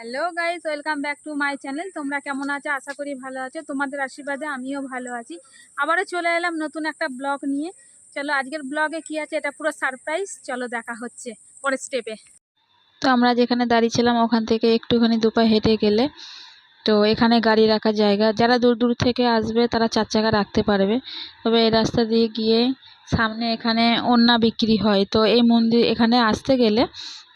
Hello guys, welcome back to my channel. তোমরা কেমন আছো? আশা করি ভালো আছো। তোমাদের আশীর্বাদে আমিও ভালো আছি। আবারও চলে এলাম নতুন একটা ব্লগ নিয়ে। চলো আজকের ব্লগে কি আছে এটা পুরো সারপ্রাইজ। চলো দেখা হচ্ছে পরের স্টেপে। তো আমরা যেখানে দাঁড়িয়েছিলাম ওখান থেকে একটুখানি দুপা হেঁটে গেলে তো এখানে গাড়ি রাখার জায়গা, যারা দূর দূর থেকে আসবে তারা 4 চাকা রাখতে পারবে। তবে এই রাস্তা দিয়ে গিয়ে সামনে এখানে ওড়না বিক্রি হয়। তো এই মন্দির এখানে আসতে গেলে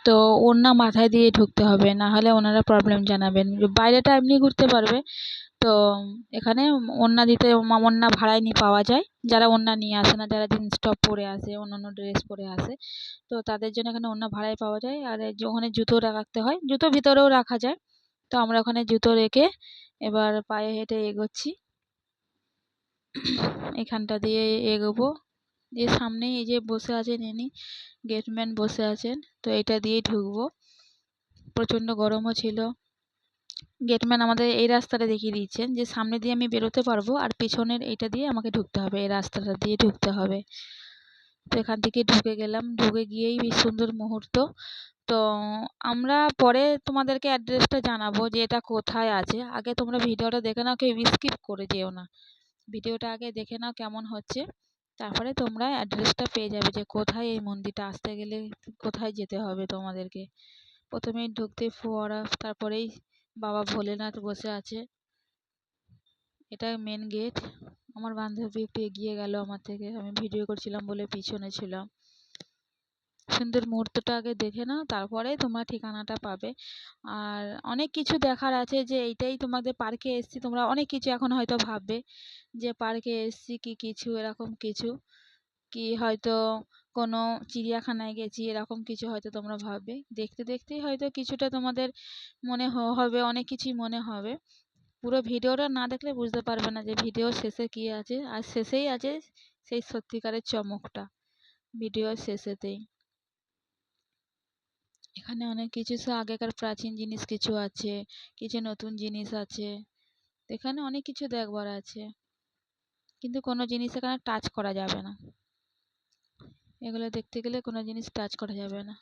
তো ওড়না মাথায় দিয়ে ঢুকতে হবে, না হলে ওনারা প্রবলেম জানাবেন। বাইরেটা এমনি ঘুরতে পারবে। তো এখানে ওড়না দিতে ওড়না ভাড়ায় পাওয়া যায়। যারা ওড়না নিয়ে আসে না, যারা জিন্স টপ পরে আসে, অন্যান্য ড্রেস পরে আসে, তো তাদের জন্য এখানে ওড়না ভাড়ায় পাওয়া যায়। আর ওখানে জুতো রাখতে হয়, জুতো ভিতরেও রাখা যায়। তো আমরা ওখানে জুতো রেখে এবার পায়ে হেঁটে এগোচ্ছি। এখানটা দিয়ে এগোবো, দিয়ে সামনেই এই যে বসে আছেন ইনি গেটম্যান বসে আছেন, তো এটা দিয়েই ঢুকবো। প্রচণ্ড গরমও ছিল। গেটম্যান আমাদের এই রাস্তাটা দেখিয়ে দিচ্ছেন যে সামনে দিয়ে আমি বেরোতে পারবো, আর পিছনের এইটা দিয়ে আমাকে ঢুকতে হবে, এই রাস্তাটা দিয়ে ঢুকতে হবে। তো এখান থেকে ঢুকে গেলাম, ঢুকে গিয়েই বেশ সুন্দর মুহূর্ত। তো আমরা পরে তোমাদেরকে অ্যাড্রেসটা জানাবো যে এটা কোথায় আছে। আগে তোমরা ভিডিওটা দেখে নাও, কেউ স্কিপ করে যেও না। ভিডিওটা আগে দেখে নাও কেমন হচ্ছে, তারপরে তোমরা অ্যাড্রেসটা পেয়ে যাবে যে কোথায় এই মন্দিরটা আসতে গেলে কোথায় যেতে হবে তোমাদেরকে। প্রথমেই ঢুকতে ফোয়ারা, তারপরেই বাবা ভোলেনাথ বসে আছে। এটা মেন গেট। আমার বান্ধবী একটু এগিয়ে গেল আমার থেকে, আমি ভিডিও করছিলাম বলে পিছনে ছিলাম। সুন্দর মুহূর্তটা আগে দেখে নাও, তারপরে তোমরা ঠিকানাটা পাবে। আর অনেক কিছু দেখার আছে, যে এইটাই তোমাদের পার্কে এসছি, তোমরা অনেক কিছু এখন হয়তো ভাববে যে পার্কে এসছি কি কিছু এরকম কিছু, কি হয়তো কোনো চিড়িয়াখানায় গেছি এরকম কিছু হয়তো তোমরা ভাববে। দেখতে দেখতেই হয়তো কিছুটা তোমাদের মনে হবে, অনেক কিছুই মনে হবে। পুরো ভিডিওটা না দেখলে বুঝতে পারবে না যে ভিডিও শেষে কি আছে, আর শেষেই আছে সেই সত্যিকারের চমকটা, ভিডিওর শেষেতেই। এখানে অনেক কিছু আগেকার প্রাচীন জিনিস কিছু আছে, কিছু নতুন জিনিস আছে। এখানে অনেক কিছু দেখবার আছে, কিন্তু কোনো জিনিস এখানে টাচ করা যাবে না। এগুলো দেখতে গেলে কোনো জিনিস টাচ করা যাবে না।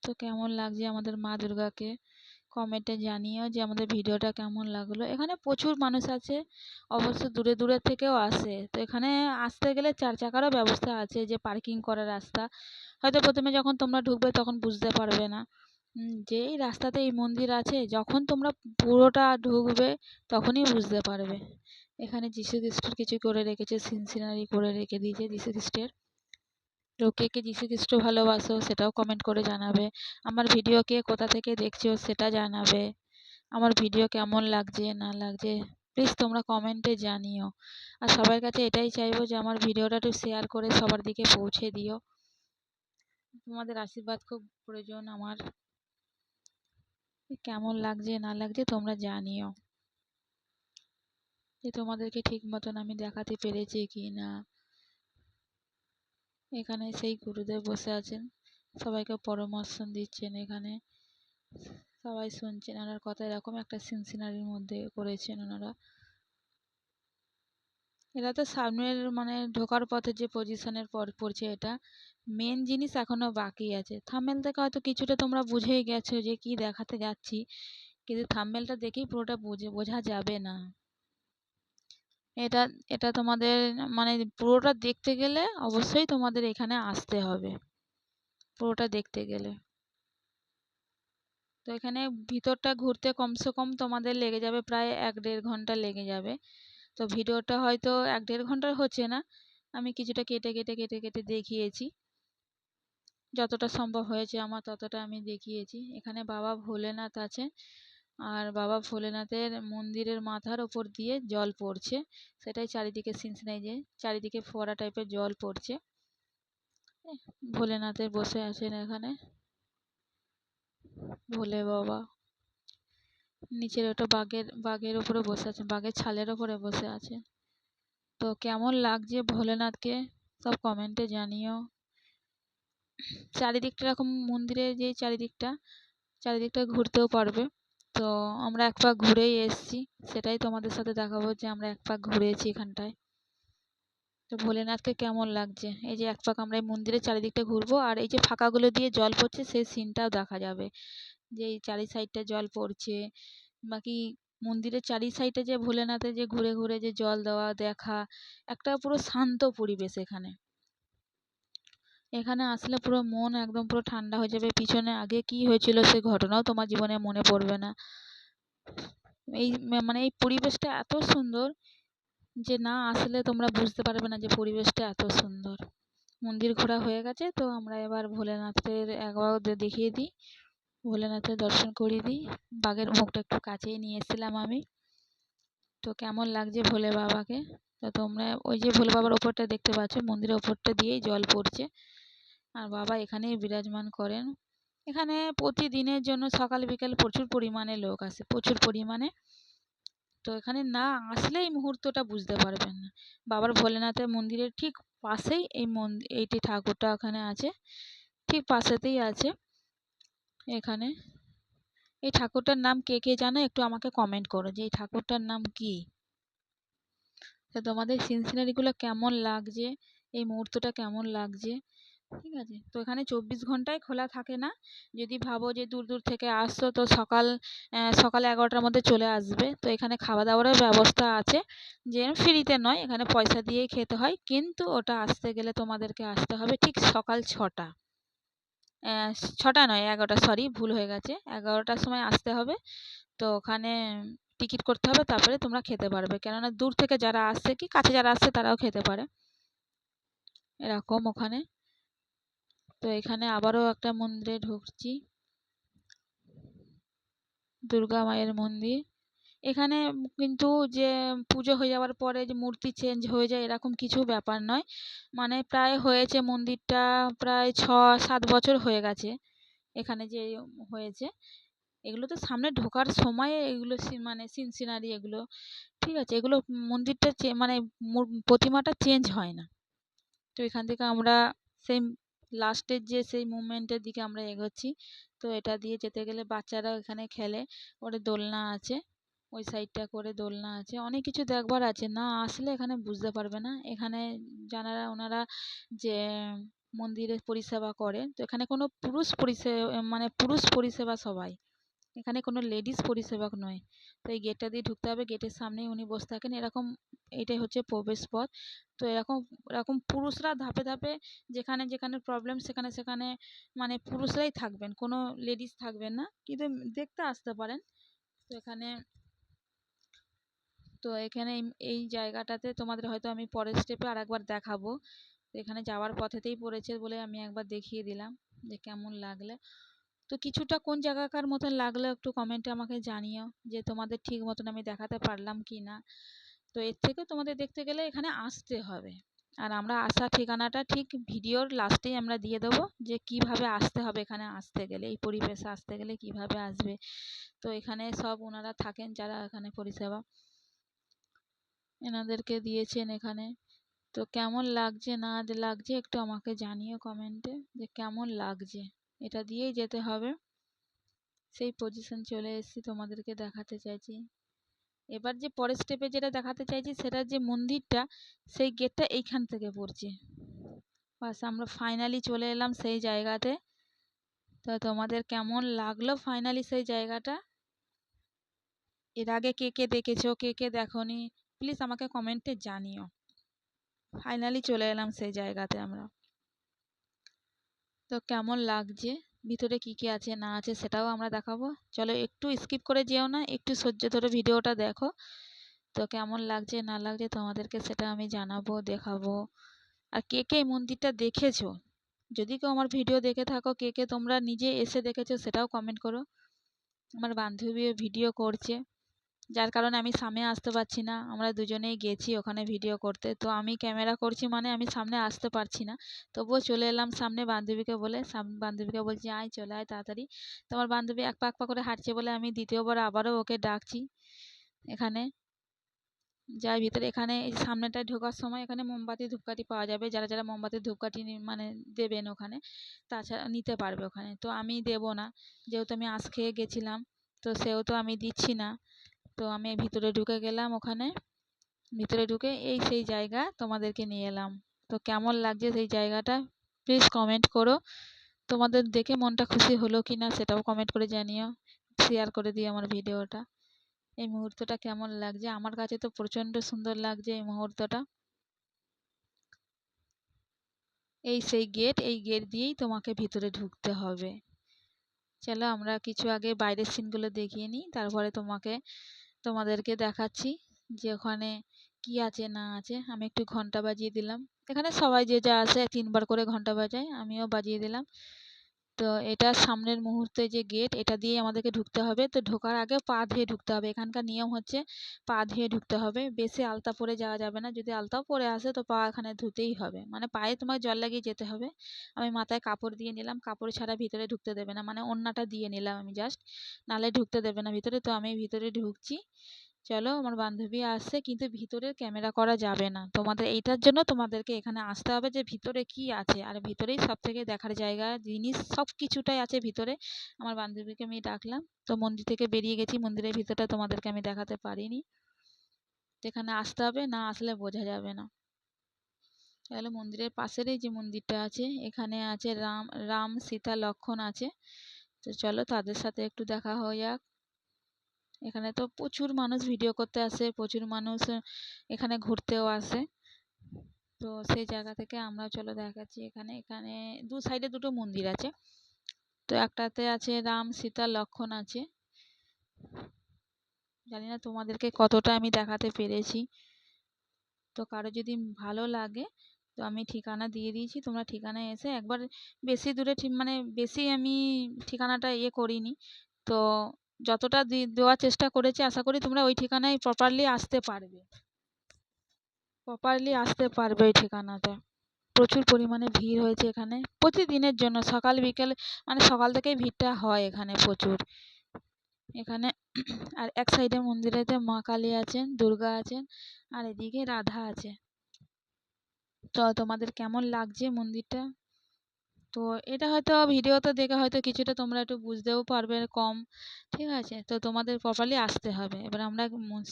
তো কেমন লাগছে আমাদের মা দুর্গাকে কমেন্টে জানিও যে আমাদের ভিডিওটা কেমন লাগলো। এখানে প্রচুর মানুষ আছে, অবশ্য দূরে দূরে থেকেও আসে। তো এখানে আসতে গেলে 4 চাকারও ব্যবস্থা আছে, যে পার্কিং করার রাস্তা। হয়তো প্রথমে যখন তোমরা ঢুকবে তখন বুঝতে পারবে না যে এই রাস্তাতে এই মন্দির আছে। যখন তোমরা পুরোটা ঢুকবে তখনই বুঝতে পারবে। এখানে যীশু খ্রিস্টের কিছু করে রেখেছে, সিনারি করে রেখে দিয়েছে যীশু খ্রিস্টের। তো কে কে যীশু খ্রিস্ট ভালোবাসো সেটাও কমেন্ট করে জানাবে। আমার ভিডিও কে কোথা থেকে দেখছো সেটা জানাবে। আমার ভিডিও কেমন লাগছে না লাগছে প্লিজ তোমরা কমেন্টে জানিও। আর সবার কাছে এটাই চাইবো যে আমার ভিডিওটা একটু শেয়ার করে সবার দিকে পৌঁছে দিও। তোমাদের আশীর্বাদ খুব প্রয়োজন আমার। কেমন লাগছে না লাগছে তোমরা জানিও, যে তোমাদেরকে ঠিক মতন আমি দেখাতে পেরেছি কি না। এখানে সেই গুরুদেব বসে আছেন, সবাইকে পরামর্শ দিচ্ছেন। এখানে সবাই শুনছেন ওনার কথা। এরকম একটা সিনারির মধ্যে করেছেন ওনারা। এটা তো সামনের মানে ঢোকার পথে যে পজিশনের পর পড়ছে, এটা মেন জিনিস এখনো বাকি আছে। থাম্বনেল থেকে হয়তো কিছুটা তোমরা বুঝেই গেছো যে কি দেখাতে যাচ্ছি, কিন্তু থাম্বনেলটা দেখেই পুরোটা বোঝা যাবে না। এটা এটা তোমাদের মানে পুরোটা দেখতে গেলে অবশ্যই তোমাদের এখানে আসতে হবে, পুরোটা দেখতে গেলে। তো এখানে ভিতরটা ঘুরতে কমসে কম তোমাদের লেগে যাবে প্রায় 1-1.5 ঘন্টা লেগে যাবে। তো ভিডিওটা হয়তো 1-1.5 ঘন্টার হচ্ছে না, আমি কিছুটা কেটে কেটে কেটে কেটে দেখিয়েছি। যতটা সম্ভব হয়েছে আমার ততটা আমি দেখিয়েছি। এখানে বাবা ভোলেনাথ আছে, আর বাবা ভোলেনাথের মন্দিরের মাথার ওপর দিয়ে জল পড়ছে, সেটাই চারিদিকে সিনসিনাই, যে চারিদিকে ফোয়ারা টাইপের জল পড়ছে। ভোলেনাথের বসে আছেন এখানে, ভোলে বাবা। নিচের ওটা বাঘের উপরে বসে আছে, বাঘের ছালের ওপরে বসে আছে। তো কেমন লাগছে ভোলেনাথকে সব কমেন্টে জানিও। চারিদিকটা এরকম মন্দিরের যে চারিদিকটা ঘুরতেও পারবে। তো আমরা এক পাক ঘুরেই এসেছি, সেটাই তোমাদের সাথে দেখাবো যে আমরা এক পাক ঘুরেছি এখানটায়। তো তো ভোলেনাথকে কেমন লাগছে, এই যে এক পাক আমরা এই মন্দিরের চারিদিকটা ঘুরবো, আর এই যে ফাঁকাগুলো দিয়ে জল পড়ছে সেই সিনটাও দেখা যাবে, যে এই চারি সাইডটা জল পড়ছে। বাকি মন্দিরের চারি সাইডে যে ভোলেনাথের যে ঘুরে ঘুরে যে জল দেওয়া দেখা, একটা পুরো শান্ত পরিবেশ এখানে। এখানে আসলে পুরো মন একদম পুরো ঠান্ডা হয়ে যাবে। পিছনে আগে কি হয়েছিল সে ঘটনাও তোমার জীবনে মনে পড়বে না। এই মানে এই পরিবেশটা এত সুন্দর যে না আসলে তোমরা বুঝতে পারবে না যে পরিবেশটা এত সুন্দর। মন্দির ঘোরা হয়ে গেছে, তো আমরা এবার ভোলেনাথের একবার দেখিয়ে দিই, ভোলেনাথের দর্শন করিয়ে দিই। বাঘের মুখটা একটু কাছেই নিয়ে এসেছিলাম আমি। তো কেমন লাগছে ভোলে বাবাকে, তো তোমরা ওই যে ভোলে বাবার ওপরটা দেখতে পাচ্ছ, মন্দিরের ওপরটা দিয়েই জল পড়ছে, আর বাবা এখানেই বিরাজমান করেন। এখানে প্রতিদিনের জন্য সকাল বিকেল প্রচুর পরিমাণে লোক আসে, প্রচুর পরিমাণে। তো এখানে না আসলে এই মুহূর্তটা বুঝতে পারবেন না। বাবার ভোলেনাথের মন্দিরের ঠিক পাশেই এইটি ঠাকুরটা ওখানে আছে, ঠিক পাশেতেই আছে এখানে। এই ঠাকুরটার নাম কে কে জানো একটু আমাকে কমেন্ট করো যে এই ঠাকুরটার নাম কি। তো তোমাদের সিন সিনারিগুলো কেমন লাগছে, এই মুহূর্তটা কেমন লাগছে, ঠিক আছে। তো এখানে 24 ঘন্টাই খোলা থাকে না। যদি ভাবো যে দূর দূর থেকে আসছো তো সকালে 11টার মধ্যে চলে আসবে। তো এখানে খাওয়া দাওয়ারও ব্যবস্থা আছে, যে ফ্রিতে নয়, এখানে পয়সা দিয়েই খেতে হয়, কিন্তু ওটা আসতে গেলে তোমাদেরকে আসতে হবে ঠিক সকাল 6টা, 6টা নয় 11টা, সরি ভুল হয়ে গেছে, 11টার সময় আসতে হবে। তো ওখানে টিকিট করতে হবে, তারপরে তোমরা খেতে পারবে, কেননা দূর থেকে যারা আসছে কি কাছে যারা আসছে তারাও খেতে পারে এরকম ওখানে। তো এখানে আবারও একটা মন্দিরে ঢুকছি, দুর্গা মায়ের মন্দির। এখানে কিন্তু যে পুজো হয়ে যাওয়ার পরে যে মূর্তি চেঞ্জ হয়ে যায় এরকম কিছু ব্যাপার নয়। মানে প্রায় হয়েছে মন্দিরটা প্রায় 6-7 বছর হয়ে গেছে এখানে যে হয়েছে। এগুলো তো সামনে ঢোকার সময়ে এগুলো মানে সিন সিনারি এগুলো, ঠিক আছে। এগুলো মন্দিরটা মানে প্রতিমাটা চেঞ্জ হয় না। তো এখান থেকে আমরা সেই লাস্টের যে সেই মুভমেন্টের দিকে আমরা এগোচ্ছি। তো এটা দিয়ে যেতে গেলে বাচ্চারা এখানে খেলে, ওরে দোলনা আছে, ওই সাইডটা করে দোলনা আছে, অনেক কিছু দেখবার আছে, না আসলে এখানে বুঝতে পারবে না। এখানে যারা ওনারা যে মন্দিরের পরিষেবা করে, তো এখানে কোনো পুরুষ পরিষেবা সবাই, এখানে কোনো লেডিস পরিষেবা নয়। তো এই গেটটা দিয়ে ঢুকতে হবে, গেটের সামনেই উনি বসে থাকেন এরকম, এটাই হচ্ছে প্রবেশ পথ। তো এরকম এরকম পুরুষরা ধাপে ধাপে যেখানে যেখানে প্রবলেম সেখানে সেখানে মানে পুরুষরাই থাকবেন, কোনো লেডিস থাকবেন না, কিন্তু দেখতে আসতে পারেন। তো এখানে এই জায়গাটাতে তোমাদের হয়তো আমি পরের স্টেপে আর একবার দেখাবো। তো এখানে যাওয়ার পথেতেই পড়েছে বলে আমি একবার দেখিয়ে দিলাম যে কেমন লাগলে। তো কিছুটা কোন জায়গাকার মতন লাগলো একটু কমেন্টে আমাকে জানিও, যে তোমাদের ঠিক মতন আমি দেখাতে পারলাম কি না। তো এর থেকে তোমাদের দেখতে গেলে এখানে আসতে হবে, আর আমরা আসার ঠিকানাটা ঠিক ভিডিওর লাস্টেই আমরা দিয়ে দেবো, যে কিভাবে আসতে হবে এখানে আসতে গেলে, এই পরিবেশে আসতে গেলে কিভাবে আসবে। তো এখানে সব ওনারা থাকেন যারা এখানে পরিষেবা এনাদেরকে দিয়েছেন এখানে। তো কেমন লাগছে না লাগছে একটু আমাকে জানিও কমেন্টে যে কেমন লাগছে। এটা দিয়েই যেতে হবে, সেই পজিশন চলে এসেছি তোমাদেরকে দেখাতে চাইছি। এবার যে পরের স্টেপে যেটা দেখাতে চাইছি সেটা যে মন্দিরটা, সেই গেটটা এইখান থেকে পড়ছে। বাস আমরা ফাইনালি চলে এলাম সেই জায়গাতে। তো তোমাদের কেমন লাগলো ফাইনালি সেই জায়গাটা, এর আগে কে কে দেখেছো কে কে দেখোনি প্লিজ আমাকে কমেন্টে জানিও। ফাইনালি চলে এলাম সেই জায়গাতে আমরা। তো কেমন লাগছে, ভিতরে কি কি আছে না আছে সেটাও আমরা দেখাবো। চলো একটু স্কিপ করে যেও না, একটু ধৈর্য ধরে ভিডিওটা দেখো। তো কেমন লাগছে না লাগছে তোমাদেরকে সেটা আমি জানাবো, দেখাবো। আর কে কে এই মন্দিরটা দেখেছো, যদি কেউ আমার ভিডিও দেখে থাকো, কে কে তোমরা নিজে এসে দেখেছো সেটাও কমেন্ট করো। আমার বান্ধবীও ভিডিও করছে, যার কারণে আমি সামনে আসতে পারছি না। আমরা দুজনেই গেছি ওখানে ভিডিও করতে, তো আমি ক্যামেরা করছি মানে আমি সামনে আসতে পারছি না, তবুও চলে এলাম সামনে বান্ধবীকে বলে। বান্ধবীকে বলছি আয় চলে আয় তাড়াতাড়ি। তো আমার বান্ধবী এক পা এক পা করে হাঁটছে বলে আমি দ্বিতীয়বার আবারও ওকে ডাকছি এখানে যাই ভিতরে। এখানে এই সামনেটায় ঢোকার সময় এখানে মোমবাতি ধূপকাঠি পাওয়া যাবে, যারা যারা মোমবাতি ধূপকাঠি মানে দেবেন ওখানে, তাছাড়া নিতে পারবে ওখানে। তো আমি দেব না, যেহেতু আমি আঁশ খেয়ে গেছিলাম, তো সেহেতু আমি দিচ্ছি না। তো আমি ভিতরে ঢুকে গেলাম ওখানে, ভিতরে ঢুকে এই সেই জায়গা তোমাদেরকে নিয়ে এলাম। তো কেমন লাগছে সেই জায়গাটা প্লিজ কমেন্ট করো। তোমাদের দেখে মনটা খুশি হলো কি না সেটাও কমেন্ট করে জানিও। শেয়ার করে দিও আমার ভিডিওটা। এই মুহূর্তটা কেমন লাগছে? আমার কাছে তো প্রচণ্ড সুন্দর লাগছে এই মুহূর্তটা। এই সেই গেট, এই গেট দিয়েই তোমাকে ভিতরে ঢুকতে হবে। চলো আমরা কিছু আগে বাইরের সিনগুলো দেখিয়ে নিই, তারপরে তোমাদেরকে দেখাচ্ছি যে ওখানে কি আছে না আছে। আমি একটু ঘন্টা বাজিয়ে দিলাম। এখানে সবাই যে যা আসে 3বার করে ঘন্টা বাজায়, আমিও বাজিয়ে দিলাম। তো এটা সামনের মুহূর্তে যে গেট, এটা দিয়ে আমাদেরকে ঢুকতে হবে। তো ঢোকার আগে পা ধুয়ে ঢুকতে হবে। এখানকার নিয়ম হচ্ছে পা ধুয়ে ঢুকতে হবে। বেশি আলতা পরে যাওয়া যাবে না। যদি আলতাও পরে আসে তো পা এখানে ধুতেই হবে, মানে পায়ে তোমাকে জল লাগিয়ে যেতে হবে। আমি মাথায় কাপড় দিয়ে নিলাম, কাপড় ছাড়া ভিতরে ঢুকতে দেবে না, মানে ওড়নাটা দিয়ে নিলাম আমি জাস্ট, নাহলে ঢুকতে দেবে না ভিতরে। তো আমি ভিতরে ঢুকছি। চলো, আমার বান্ধবী আসছে, কিন্তু ভিতরে ক্যামেরা করা যাবে না। তোমাদের এইটার জন্য তোমাদেরকে এখানে আসতে হবে যে ভিতরে কি আছে। আর ভিতরেই সব থেকে দেখার জায়গা, জিনিস সব কিছুটাই আছে ভিতরে। আমার বান্ধবীকে আমি ডাকলাম, তো মন্দির থেকে বেরিয়ে গেছি। মন্দিরের ভিতরটা তোমাদেরকে আমি দেখাতে পারিনি। তো এখানে আসতে হবে, না আসলে বোঝা যাবে না। তাহলে মন্দিরের পাশেরই যে মন্দিরটা আছে, এখানে আছে রাম সীতা লক্ষ্মণ আছে। তো চলো তাদের সাথে একটু দেখা হয়ে যাক। এখানে তো প্রচুর মানুষ ভিডিও করতে আসে, প্রচুর মানুষ এখানে ঘুরতেও আসে। তো সেই জায়গা থেকে আমরা চলো দেখাচ্ছি। এখানে এখানে দু সাইডে দুটো মন্দির আছে। তো একটাতে আছে রাম সীতা লক্ষ্মণ আছে। জানি না তোমাদেরকে কতটা আমি দেখাতে পেরেছি। তো কারো যদি ভালো লাগে তো আমি ঠিকানা দিয়ে দিয়েছি, তোমরা ঠিকানায় এসে একবার, বেশি দূরে মানে বেশি আমি ঠিকানাটা করিনি। তো যতটা দেওয়ার চেষ্টা করেছি, আশা করি তোমরা ওই ঠিকানায় প্রপারলি আসতে পারবে ওই ঠিকানাতে। প্রচুর পরিমাণে ভিড় হয়েছে এখানে প্রতিদিনের জন্য, সকাল বিকেল, মানে সকাল থেকেই ভিড়টা হয় এখানে প্রচুর। এখানে আর এক সাইডে মন্দিরেতে মা কালী আছেন, দুর্গা আছেন, আর এদিকে রাধা আছে। তো তোমাদের কেমন লাগছে মন্দিরটা? তো এটা হয়তো ভিডিওতে দেখে হয়তো কিছুটা তোমরা একটু বুঝতেও পারবে কম, ঠিক আছে? তো তোমাদের প্রপারলি আসতে হবে। এবার আমরা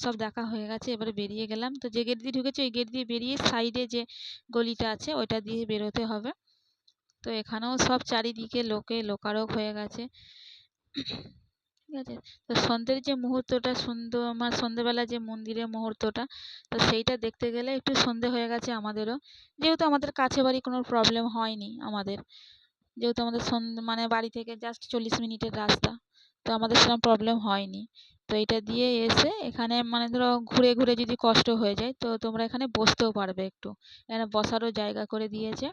সব দেখা হয়ে গেছে, এবারে বেরিয়ে গেলাম। তো যে গেট দিয়ে ঢুকেছে ওই গেট দিয়ে বেরিয়ে সাইডে যে গলিটা আছে ওইটা দিয়ে বেরোতে হবে। তো এখানেও সব চারিদিকে লোকারক হয়ে গেছে, ঠিক আছে? তো সন্ধ্যের যে মুহূর্তটা সুন্দর, মানে সন্ধ্যেবেলা যে মন্দিরের মুহূর্তটা, তো সেইটা দেখতে গেলে একটু সন্ধে হয়ে গেছে আমাদেরও। যেহেতু আমাদের কাছে বাড়ি, কোনো প্রবলেম হয়নি আমাদের, যেহেতু আমাদের মানে বাড়ি থেকে জাস্ট 40 মিনিটের রাস্তা, তো আমাদের সেরকম প্রবলেম হয়নি। তো এটা দিয়ে এসে এখানে, মানে ধরো ঘুরে ঘুরে যদি কষ্ট হয়ে যায় তো তোমরা এখানে বসতেও পারবে একটু। এখানে বসারও জায়গা করে দিয়েছে।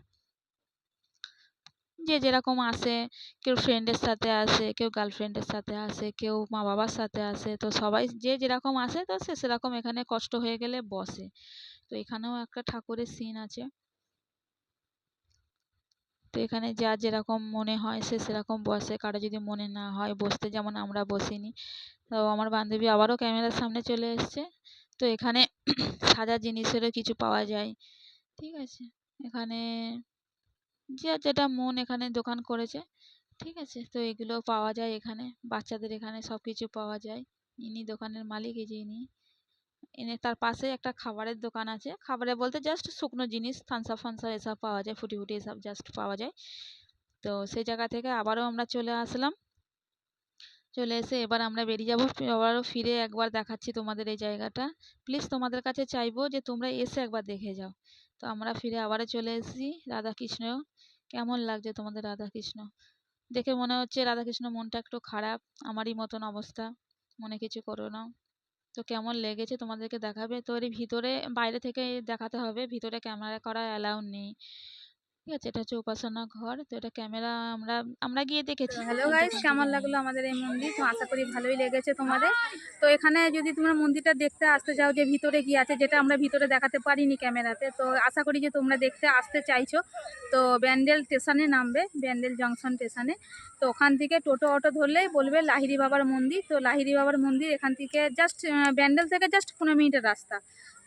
যে যেরকম আসে, কেউ ফ্রেন্ডের সাথে আসে, কেউ গার্লফ্রেন্ডের সাথে আসে, কেউ মা বাবার সাথে আসে। তো সবাই যে যেরকম আসে তো সে সেরকম এখানে কষ্ট হয়ে গেলে বসে। তো এখানেও একটা ঠাকুরের সিন আছে। তো এখানে যার যেরকম মনে হয় সে সেরকম বসে, কারো যদি মনে না হয় বসতে, যেমন আমরা বসিনি। তো আমার বান্ধবী আবারও ক্যামেরার সামনে চলে এসছে। তো এখানে সাজার জিনিসেরও কিছু পাওয়া যায়, ঠিক আছে? এখানে যে যেটা মন এখানে দোকান করেছে, ঠিক আছে? তো এগুলো পাওয়া যায় এখানে, বাচ্চাদের এখানে সব কিছু পাওয়া যায়। ইনি দোকানের মালিক, এই যে ইনি। এনে তার পাশে একটা খাবারের দোকান আছে, খাবারে বলতে জাস্ট শুকনো জিনিস, থামস আপ ফামস আপ এসব পাওয়া যায়, ফুটি ফুটি এসব জাস্ট পাওয়া যায়। তো সেই জায়গা থেকে আবারও আমরা চলে আসলাম। চলে এসে এবার আমরা বেরিয়ে যাবো। আবারও ফিরে একবার দেখাচ্ছি তোমাদের এই জায়গাটা। প্লিজ তোমাদের কাছে চাইবো যে তোমরা এসে একবার দেখে যাও। তো আমরা ফিরে আবারও চলে এসেছি রাধাকৃষ্ণ। কেমন লাগছে তোমাদের রাধাকৃষ্ণ? দেখে মনে হচ্ছে রাধাকৃষ্ণ মনটা একটু খারাপ, আমারই মতন অবস্থা, মনে কিছু করো না। তো কেমন লেগেছে তোমাদেরকে দেখাবে। তো এর ভিতরে, বাইরে থেকে দেখাতে হবে, ভিতরে ক্যামেরা করা অ্যালাউ নেই, ঠিক আছে? এটা হচ্ছে উপাসনা ঘর। তো এটা ক্যামেরা আমরা আমরা গিয়ে তো দেখেছি, হ্যালো কিন্তু গাইস, এখান কেমন থেকে নেই। লাগলো আমাদের এই মন্দির? তো আশা করি ভালোই লেগেছে তোমাদের। তো এখানে যদি তোমরা মন্দিরটা দেখতে আসতে চাও যে ভিতরে কি আছে, যেটা আমরা ভিতরে দেখাতে পারিনি ক্যামেরাতে, তো আশা করি যে তোমরা দেখতে আসতে চাইছো। তো ব্যান্ডেল স্টেশনে নামবে, ব্যান্ডেল জংশন স্টেশনে। তো ওখান থেকে টোটো অটো ধরলেই বলবে লাহিড়ী বাবার মন্দির। তো লাহিড়ী বাবার মন্দির এখান থেকে জাস্ট, ব্যান্ডেল থেকে জাস্ট 15 মিনিটের রাস্তা।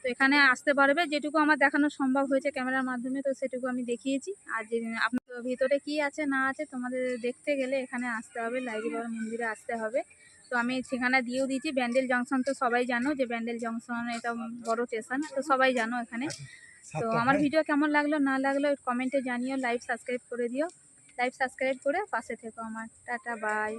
তো এখানে আসতে পারবে, যেটুকু আমার দেখানো সম্ভব হয়েছে ক্যামেরার মাধ্যমে তো সেটুকু আমি দেখিয়েছি। আর যে আপনার ভিতরে কি আছে না আছে তোমাদের দেখতে গেলে এখানে আসতে হবে, লাহিড়ী বাবার মন্দিরে আসতে হবে। তো তো আমি ঠিকানা দিয়েও দিয়েছি। ব্যান্ডেল জংশন তো সবাই জানো যে ব্যান্ডেল জংশন এটা বড় স্টেশন, তো সবাই জানো এখানে। তো আমার ভিডিও কেমন লাগলো না লাগলো কমেন্টে জানিও, লাইভ সাবস্ক্রাইব করে দিও, লাইভ সাবস্ক্রাইব করে পাশে থেকো আমার। Tata bye.